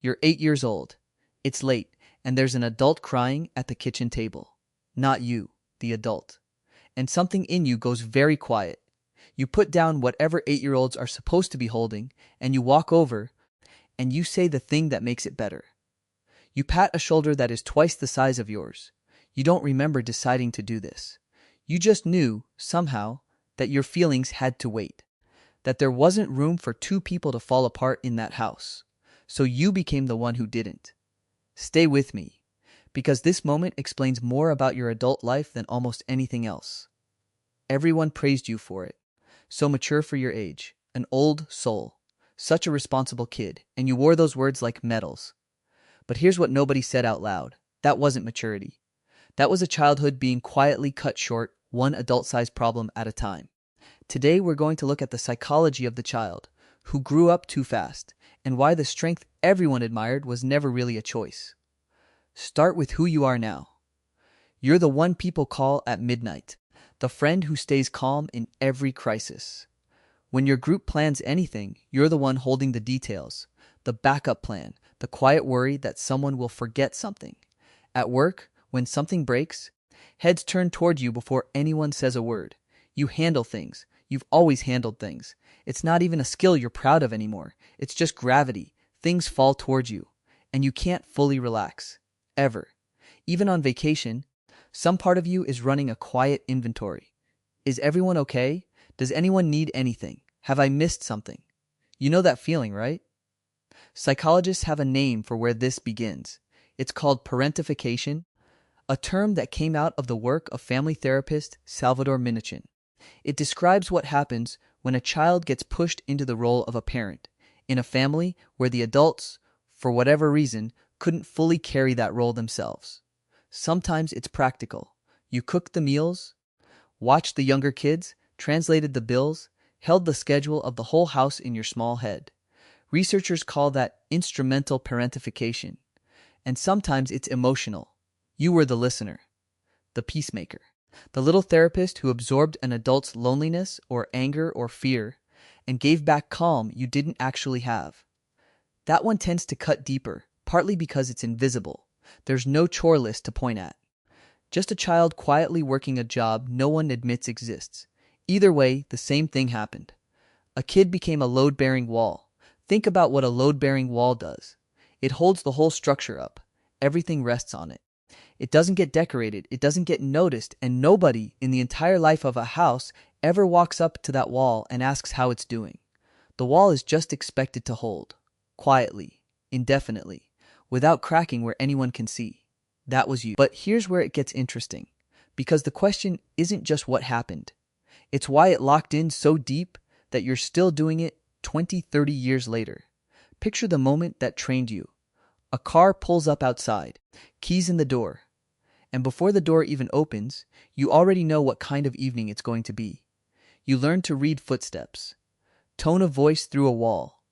You're 8 years old. It's late, and there's an adult crying at the kitchen table. Not you, the adult. And something in you goes very quiet. You put down whatever 8-year-olds are supposed to be holding, and you walk over, and you say the thing that makes it better. You pat a shoulder that is twice the size of yours. You don't remember deciding to do this. You just knew, somehow, that your feelings had to wait. That there wasn't room for two people to fall apart in that house. So you became the one who didn't. Stay with me, because this moment explains more about your adult life than almost anything else. Everyone praised you for it. So mature for your age. An old soul. Such a responsible kid. And you wore those words like medals. But here's what nobody said out loud. That wasn't maturity. That was a childhood being quietly cut short, one adult-sized problem at a time. Today we're going to look at the psychology of the child, who grew up too fast, and why the strength everyone admired was never really a choice. Start with who you are now. You're the one people call at midnight, the friend who stays calm in every crisis. When your group plans anything, you're the one holding the details, the backup plan, the quiet worry that someone will forget something. At work, when something breaks, heads turn toward you before anyone says a word. You handle things. You've always handled things. It's not even a skill you're proud of anymore. It's just gravity. Things fall towards you, and you can't fully relax. Ever. Even on vacation, some part of you is running a quiet inventory. Is everyone okay? Does anyone need anything? Have I missed something? You know that feeling, right? Psychologists have a name for where this begins. It's called parentification, a term that came out of the work of family therapist Salvador Minachin. It describes what happens when a child gets pushed into the role of a parent in a family where the adults, for whatever reason, couldn't fully carry that role themselves. Sometimes it's practical. You cooked the meals, watched the younger kids, translated the bills, held the schedule of the whole house in your small head. Researchers call that instrumental parentification. And sometimes it's emotional. You were the listener, the peacemaker, the little therapist who absorbed an adult's loneliness or anger or fear and gave back calm you didn't actually have. That one tends to cut deeper, partly because it's invisible. There's no chore list to point at. Just a child quietly working a job no one admits exists. Either way, the same thing happened. A kid became a load-bearing wall. Think about what a load-bearing wall does. It holds the whole structure up. Everything rests on it. It doesn't get decorated, it doesn't get noticed, and nobody in the entire life of a house ever walks up to that wall and asks how it's doing. The wall is just expected to hold, quietly, indefinitely, without cracking where anyone can see. That was you. But here's where it gets interesting, because the question isn't just what happened. It's why it locked in so deep that you're still doing it 20, 30 years later. Picture the moment that trained you. A car pulls up outside, keys in the door, and before the door even opens, you already know what kind of evening it's going to be. You learn to read footsteps, tone of voice through a wall,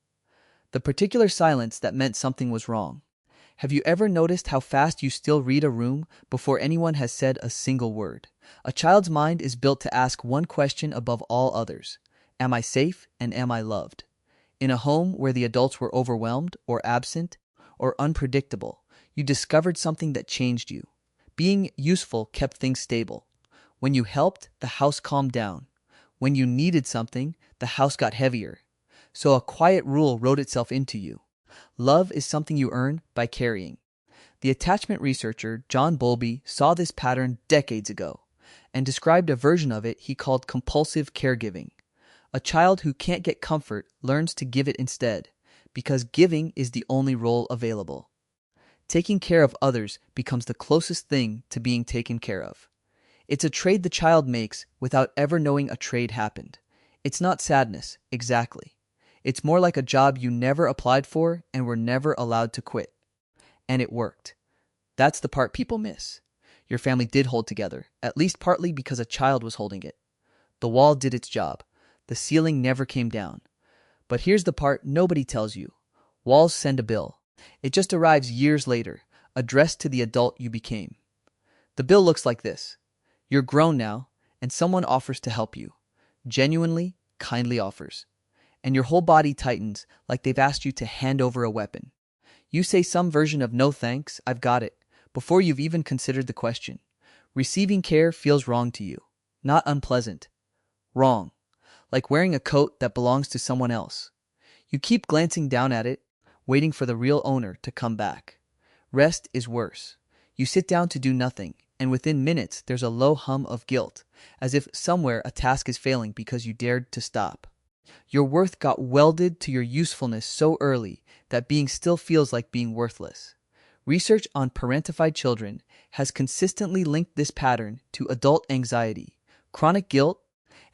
the particular silence that meant something was wrong. Have you ever noticed how fast you still read a room before anyone has said a single word? A child's mind is built to ask one question above all others. Am I safe and am I loved? In a home where the adults were overwhelmed or absent or unpredictable, you discovered something that changed you. Being useful kept things stable. When you helped, the house calmed down. When you needed something, the house got heavier. So a quiet rule wrote itself into you. Love is something you earn by carrying. The attachment researcher John Bowlby saw this pattern decades ago and described a version of it he called compulsive caregiving. A child who can't get comfort learns to give it instead, because giving is the only role available. Taking care of others becomes the closest thing to being taken care of. It's a trade the child makes without ever knowing a trade happened. It's not sadness, exactly. It's more like a job you never applied for and were never allowed to quit. And it worked. That's the part people miss. Your family did hold together, at least partly because a child was holding it. The wall did its job. The ceiling never came down. But here's the part nobody tells you. Walls send a bill. It just arrives years later, addressed to the adult you became. The bill looks like this. You're grown now, and someone offers to help you. Genuinely, kindly offers. And your whole body tightens like they've asked you to hand over a weapon. You say some version of no thanks, I've got it, before you've even considered the question. Receiving care feels wrong to you. Not unpleasant. Wrong. Like wearing a coat that belongs to someone else. You keep glancing down at it, waiting for the real owner to come back. Rest is worse. You sit down to do nothing, and within minutes there's a low hum of guilt, as if somewhere a task is failing because you dared to stop. Your worth got welded to your usefulness so early that being still feels like being worthless. Research on parentified children has consistently linked this pattern to adult anxiety, chronic guilt,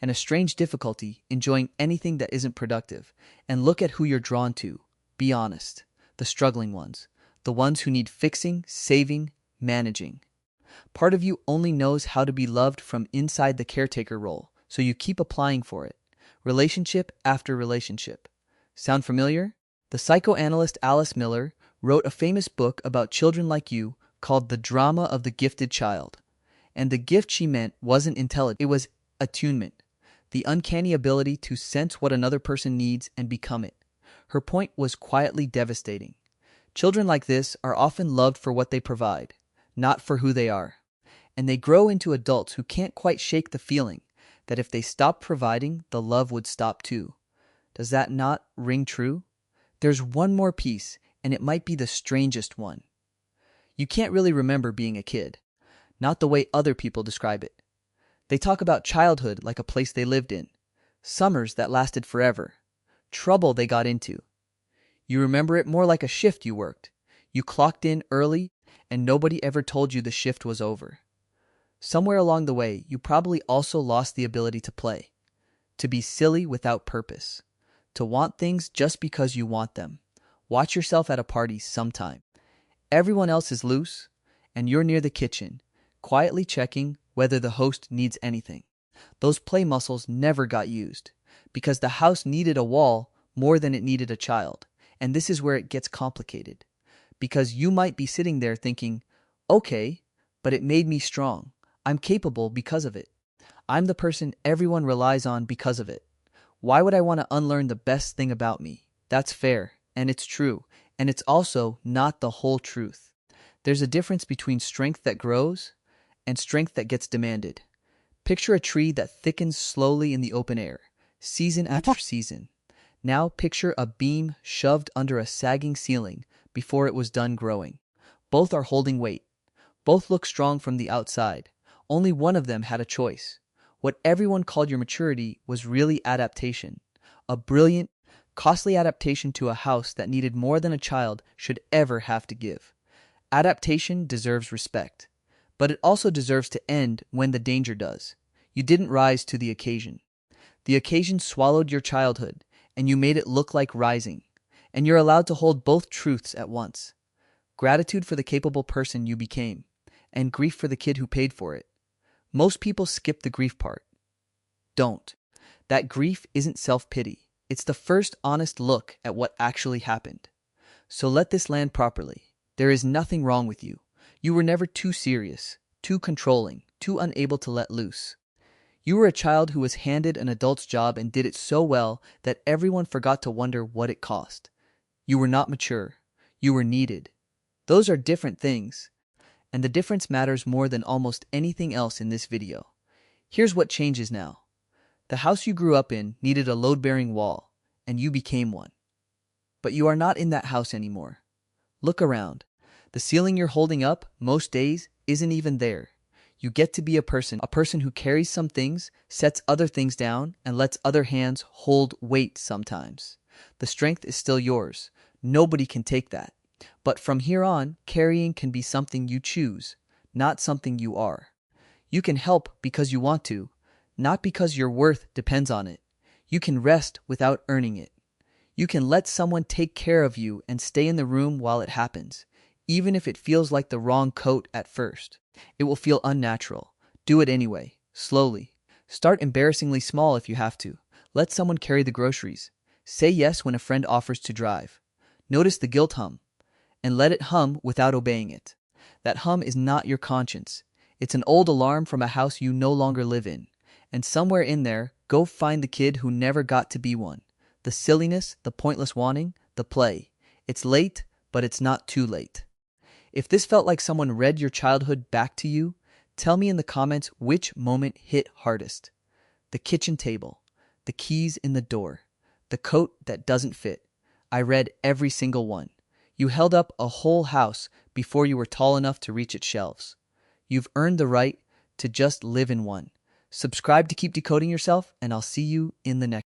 and a strange difficulty enjoying anything that isn't productive. And look at who you're drawn to. Be honest. The struggling ones. The ones who need fixing, saving, managing. Part of you only knows how to be loved from inside the caretaker role, so you keep applying for it. Relationship after relationship. Sound familiar? The psychoanalyst Alice Miller wrote a famous book about children like you called The Drama of the Gifted Child. And the gift she meant wasn't intelligence, it was attunement, the uncanny ability to sense what another person needs and become it. Her point was quietly devastating. Children like this are often loved for what they provide, not for who they are. And they grow into adults who can't quite shake the feeling that if they stopped providing, the love would stop too. Does that not ring true? There's one more piece, and it might be the strangest one. You can't really remember being a kid, not the way other people describe it. They talk about childhood like a place they lived in, summers that lasted forever, trouble they got into. You remember it more like a shift you worked. You clocked in early, and nobody ever told you the shift was over. Somewhere along the way, you probably also lost the ability to play, to be silly without purpose, to want things just because you want them. Watch yourself at a party sometime. Everyone else is loose, and you're near the kitchen, quietly checking whether the host needs anything. Those play muscles never got used, because the house needed a wall more than it needed a child. And this is where it gets complicated. Because you might be sitting there thinking, okay, but it made me strong. I'm capable because of it. I'm the person everyone relies on because of it. Why would I want to unlearn the best thing about me? That's fair, and it's true, and it's also not the whole truth. There's a difference between strength that grows and strength that gets demanded. Picture a tree that thickens slowly in the open air, season after season. Now picture a beam shoved under a sagging ceiling before it was done growing. Both are holding weight. Both look strong from the outside. Only one of them had a choice. What everyone called your maturity was really adaptation. A brilliant, costly adaptation to a house that needed more than a child should ever have to give. Adaptation deserves respect, but it also deserves to end when the danger does. You didn't rise to the occasion. The occasion swallowed your childhood, and you made it look like rising. And you're allowed to hold both truths at once. Gratitude for the capable person you became, and grief for the kid who paid for it. Most people skip the grief part. Don't. That grief isn't self-pity. It's the first honest look at what actually happened. So let this land properly. There is nothing wrong with you. You were never too serious, too controlling, too unable to let loose. You were a child who was handed an adult's job and did it so well that everyone forgot to wonder what it cost. You were not mature. You were needed. Those are different things. And the difference matters more than almost anything else in this video. Here's what changes now. The house you grew up in needed a load-bearing wall, and you became one. But you are not in that house anymore. Look around. The ceiling you're holding up most days isn't even there. You get to be a person who carries some things, sets other things down, and lets other hands hold weight sometimes. The strength is still yours. Nobody can take that. But from here on, carrying can be something you choose, not something you are. You can help because you want to, not because your worth depends on it. You can rest without earning it. You can let someone take care of you and stay in the room while it happens, even if it feels like the wrong coat at first. It will feel unnatural. Do it anyway, slowly. Start embarrassingly small if you have to. Let someone carry the groceries. Say yes when a friend offers to drive. Notice the guilt hum, and let it hum without obeying it. That hum is not your conscience. It's an old alarm from a house you no longer live in. And somewhere in there, go find the kid who never got to be one. The silliness, the pointless wanting, the play. It's late, but it's not too late. If this felt like someone read your childhood back to you, tell me in the comments which moment hit hardest. The kitchen table, the keys in the door, the coat that doesn't fit. I read every single one. You held up a whole house before you were tall enough to reach its shelves. You've earned the right to just live in one. Subscribe to keep decoding yourself, and I'll see you in the next.